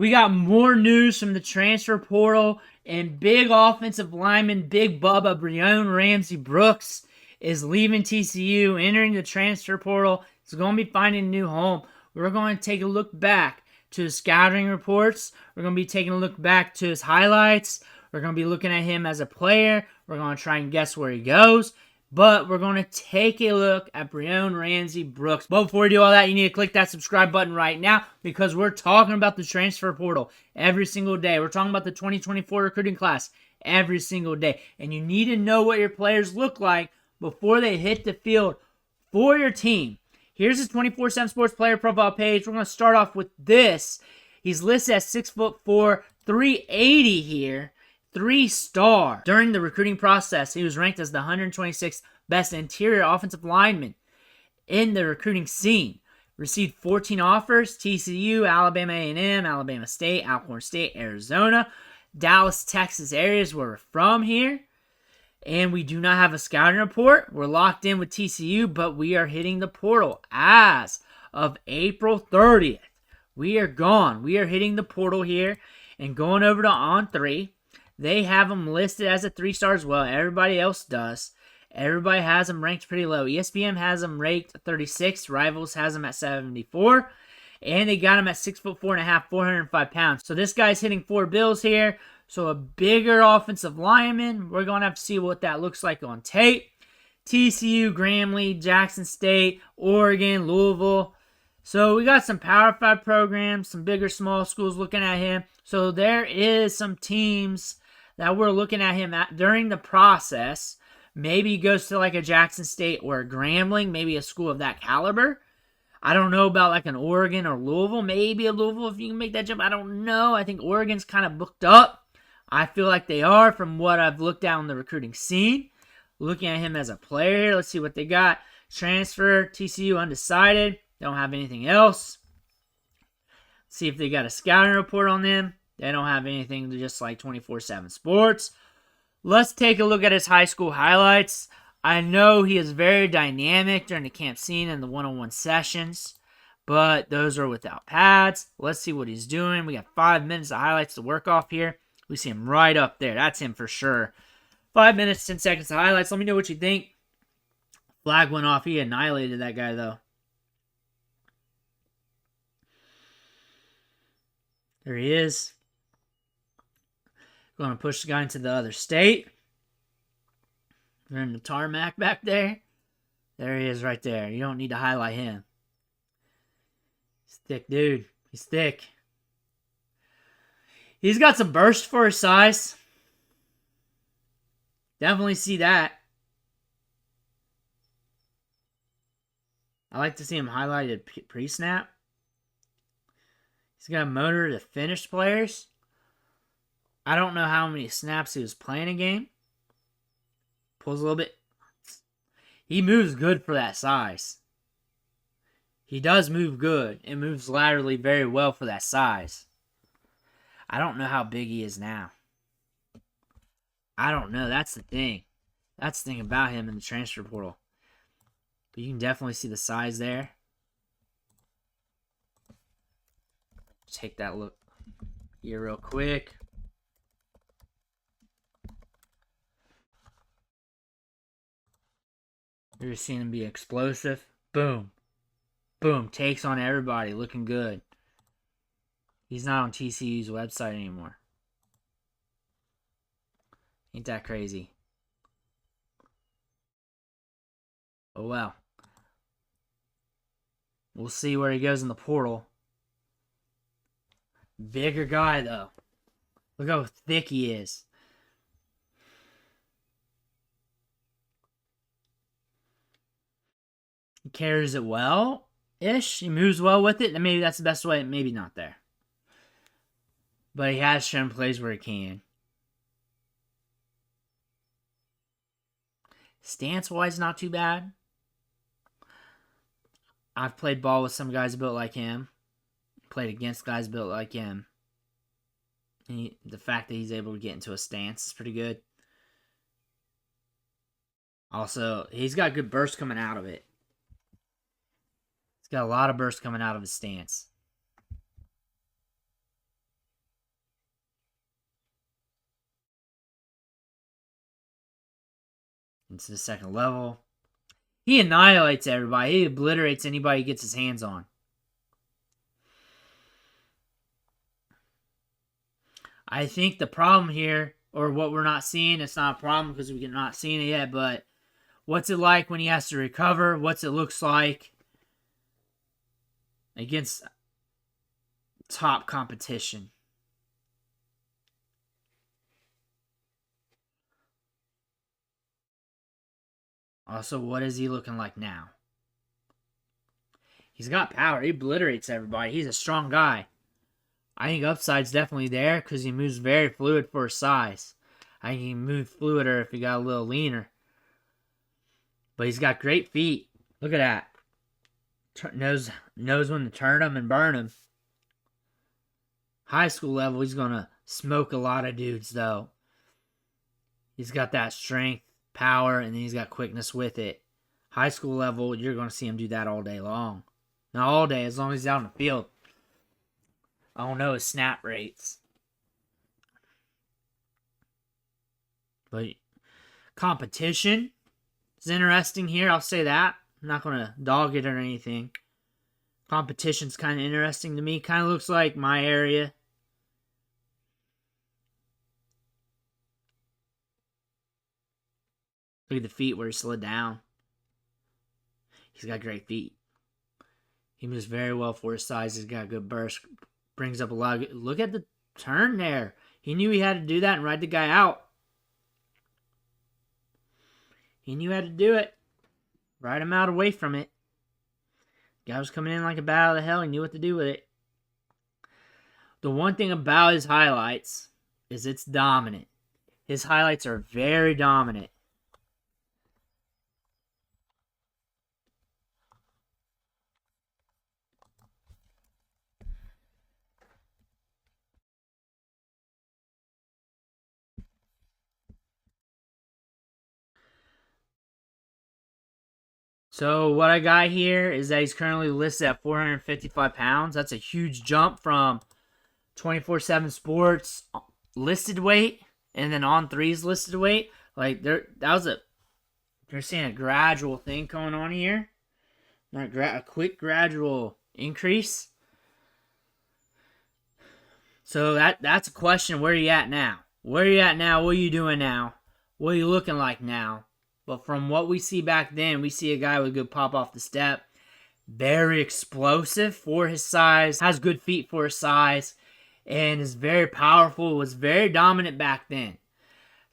We got more news from the transfer portal, and big offensive lineman, Big Bubba, Brione Ramsey-Brooks is leaving TCU, entering the transfer portal. He's going to be finding a new home. We're going to take a look back to his scouting reports. We're going to be taking a look back to his highlights. We're going to be looking at him as a player. We're going to try and guess where he goes. But we're going to take a look at Brione Ramsey-Brooks. But before we do all that, you need to click that subscribe button right now because we're talking about the transfer portal every single day. We're talking about the 2024 recruiting class every single day. And you need to know what your players look like before they hit the field for your team. Here's his 24/7 Sports player profile page. We're going to start off with this. He's listed at 6'4", 380 here. 3-star. During the recruiting process, he was ranked as the 126th best interior offensive lineman in the recruiting scene. Received 14 offers: TCU, Alabama A&M, Alabama State, Alcorn State, Arizona, Dallas, Texas areas where we're from here. And we do not have a scouting report. We're locked in with TCU, but we are hitting the portal as of April 30th. We are gone. We are hitting the portal here and going over to On3. They have him listed as a 3-star as well. Everybody else does. Everybody has him ranked pretty low. ESPN has him ranked 36. Rivals has him at 74. And they got him at 6'4.5", 405 pounds. So this guy's hitting 4 bills here. So a bigger offensive lineman. We're going to have to see what that looks like on tape. TCU, Grambling, Jackson State, Oregon, Louisville. So we got some Power 5 programs, some bigger, small schools looking at him. So there is some teams that we're looking at him at during the process. Maybe he goes to like a Jackson State or a Grambling, maybe a school of that caliber. I don't know about like an Oregon or Louisville. Maybe a Louisville if you can make that jump. I don't know. I think Oregon's kind of booked up. I feel like they are from what I've looked at on the recruiting scene. Looking at him as a player here. Let's see what they got. Transfer, TCU undecided. Don't have anything else. See if they got a scouting report on them. They don't have anything, just like 24/7 Sports. Let's take a look at his high school highlights. I know he is very dynamic during the camp scene and the one-on-one sessions, but those are without pads. Let's see what he's doing. We got 5 minutes of highlights to work off here. We see him right up there. That's him for sure. 5 minutes, 10 seconds of highlights. Let me know what you think. Flag went off. He annihilated that guy, though. There he is. Going to push the guy into the other state. They're in the tarmac back there. There he is right there. You don't need to highlight him. He's thick, dude. He's thick. He's got some burst for his size. Definitely see that. I like to see him highlighted pre-snap. He's got a motor to finish players. I don't know how many snaps he was playing a game. Pulls a little bit. He moves good for that size. He does move good. It moves laterally very well for that size. I don't know how big he is now. I don't know. That's the thing. That's the thing about him in the transfer portal. But you can definitely see the size there. Take that look here real quick. You're just seeing him be explosive. Boom. Boom. Takes on everybody. Looking good. He's not on TCU's website anymore. Ain't that crazy? Oh well. We'll see where he goes in the portal. Bigger guy, though. Look how thick he is. He carries it well-ish. He moves well with it. And maybe that's the best way. Maybe not there. But he has shown plays where he can. Stance-wise, not too bad. I've played ball with some guys built like him. Played against guys built like him. The fact that he's able to get into a stance is pretty good. Also, he's got good burst coming out of it. He's got a lot of burst coming out of his stance. into the second level. He annihilates everybody. He obliterates anybody he gets his hands on. I think the problem here, or what we're not seeing, it's not a problem because we're not seeing it yet, but what's it like when he has to recover? What's it looks like against top competition? Also, what is he looking like now? He's got power. He obliterates everybody. He's a strong guy. I think upside's definitely there because he moves very fluid for his size. I think he can move fluider if he got a little leaner. But he's got great feet. Look at that. Knows when to turn them and burn them. High school level, he's going to smoke a lot of dudes, though. He's got that strength, power, and then he's got quickness with it. High school level, you're going to see him do that all day long. Not all day, as long as he's out in the field. I don't know his snap rates. But competition is interesting here. I'll say that. I'm not going to dog it or anything. Competition's kind of interesting to me. Kind of looks like my area. Look at the feet where he slid down. He's got great feet. He moves very well for his size. He's got a good burst. Brings up a lot of... Look at the turn there. He knew he had to do that and ride the guy out. He knew how to do it. Ride him out away from it. Guy was coming in like a bat out of hell. He knew what to do with it. The one thing about his highlights is it's dominant. His highlights are very dominant. So what I got here is that he's currently listed at 455 pounds. That's a huge jump from 24/7 Sports listed weight and then On 3's listed weight. Like they're seeing a gradual thing going on here, not a quick gradual increase. So that's a question. Where are you at now? Where are you at now? What are you doing now? What are you looking like now? But from what we see back then, we see a guy with good pop off the step. Very explosive for his size. Has good feet for his size. And is very powerful. Was very dominant back then.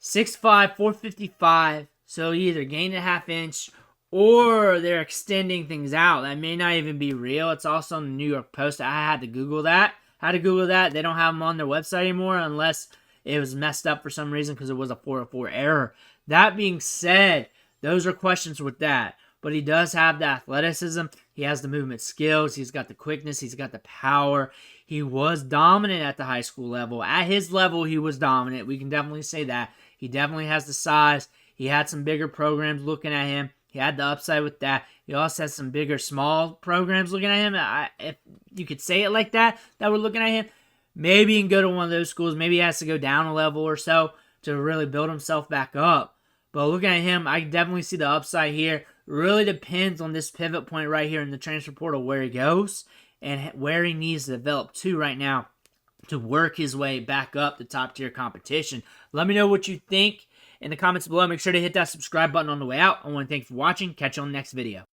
6'5", 455. So he either gained a half inch or they're extending things out. That may not even be real. It's also on the New York Post. I had to Google that. They don't have them on their website anymore unless it was messed up for some reason because it was a 404 error. That being said, those are questions with that. But he does have the athleticism. He has the movement skills. He's got the quickness. He's got the power. He was dominant at the high school level. At his level, he was dominant. We can definitely say that. He definitely has the size. He had some bigger programs looking at him. He had the upside with that. He also has some bigger, small programs looking at him. If you could say it like that were looking at him, maybe he can go to one of those schools. Maybe he has to go down a level or so to really build himself back up. But looking at him, I definitely see the upside here. Really depends on this pivot point right here in the transfer portal where he goes and where he needs to develop to right now to work his way back up the top tier competition. Let me know what you think in the comments below. Make sure to hit that subscribe button on the way out. I want to thank you for watching. Catch you on the next video.